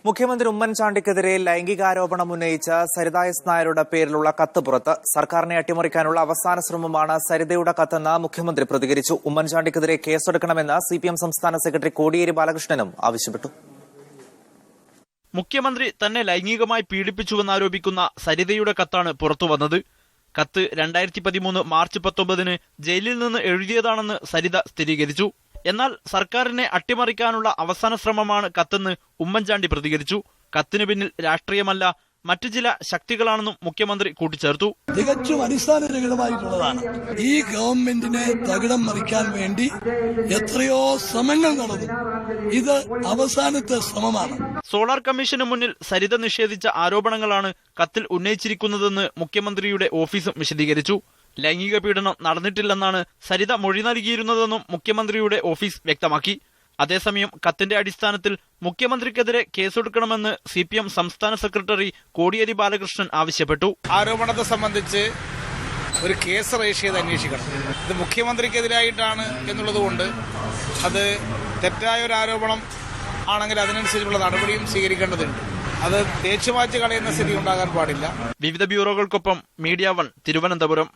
മുഖ്യമന്ത്രി ഉമ്മൻചാണ്ടിക്കെതിരെ ലൈംഗികാരോപണം ഉന്നയിച്ച സരിത എസ് നായരുടെ പേരിലുള്ള കത്ത് പുറത്ത്. സർക്കാരിനെ അട്ടിമറിക്കാനുള്ള അവസാന ശ്രമമാണ് സരിതയുടെ കത്തെന്ന് മുഖ്യമന്ത്രി പ്രതികരിച്ചു. ഉമ്മൻചാണ്ടിക്കെതിരെ കേസെടുക്കണമെന്ന് സിപിഎം സംസ്ഥാന സെക്രട്ടറി കോടിയേരി ബാലകൃഷ്ണനും ആവശ്യപ്പെട്ടു. മുഖ്യമന്ത്രി തന്നെ ലൈംഗികമായി പീഡിപ്പിച്ചുവെന്നാരോപിക്കുന്ന സരിതയുടെ കത്താണ് പുറത്തുവന്നത്. കത്ത് 2013 മാർച്ച് 19 ജയിലിൽ നിന്ന് എഴുതിയതാണെന്ന് സരിത സ്ഥിരീകരിച്ചു. എന്നാൽ സർക്കാരിനെ അട്ടിമറിക്കാനുള്ള അവസാന ശ്രമമാണ് കത്തെന്ന് ഉമ്മൻചാണ്ടി പ്രതികരിച്ചു. കത്തിന് പിന്നിൽ രാഷ്ട്രീയമല്ല, മറ്റു ചില ശക്തികളാണെന്നും മുഖ്യമന്ത്രി കൂട്ടിച്ചേർത്തു. തികച്ചും അടിസ്ഥാനരഹിതമായിട്ടുള്ളതാണ്. ഈ ഗവൺമെന്റിനെ തകിടം മറിക്കാൻ വേണ്ടി എത്രയോ ശ്രമങ്ങൾ നടന്നു. ഇത് അവസാനത്തെ ശ്രമമാണ്. സോളാർ കമ്മീഷന് മുന്നിൽ സരിത നിഷേധിച്ച ആരോപണങ്ങളാണ് കത്തിൽ ഉന്നയിച്ചിരിക്കുന്നതെന്ന് മുഖ്യമന്ത്രിയുടെ ഓഫീസും വിശദീകരിച്ചു. ലൈംഗിക പീഡനം നടന്നിട്ടില്ലെന്നാണ് സരിത മൊഴി നൽകിയിരുന്നതെന്നും മുഖ്യമന്ത്രിയുടെ ഓഫീസ് വ്യക്തമാക്കി. അതേസമയം കത്തിന്റെ അടിസ്ഥാനത്തിൽ മുഖ്യമന്ത്രിക്കെതിരെ കേസെടുക്കണമെന്ന് സിപിഎം സംസ്ഥാന സെക്രട്ടറി കോടിയേരി ബാലകൃഷ്ണൻ ആവശ്യപ്പെട്ടു. ആരോപണത്തെ സംബന്ധിച്ച് ഒരു കേസ് രജിസ്റ്റർ ചെയ്ത് അന്വേഷിക്കണം. ഇത് മുഖ്യമന്ത്രിക്കെതിരായിട്ടാണ് എന്നുള്ളതുകൊണ്ട് അത് തെറ്റായ ഒരു ആരോപണം ആണെങ്കിൽ അതിനനുസരിച്ചുള്ള നടപടിയും സ്വീകരിക്കേണ്ടതുണ്ട്. അത് തേച്ചുമാറ്റി കളയുന്ന സ്ഥിതി ഉണ്ടാകാൻ പാടില്ല. വിവിധ ബ്യൂറോകൾക്കൊപ്പം മീഡിയ 1 തിരുവനന്തപുരം.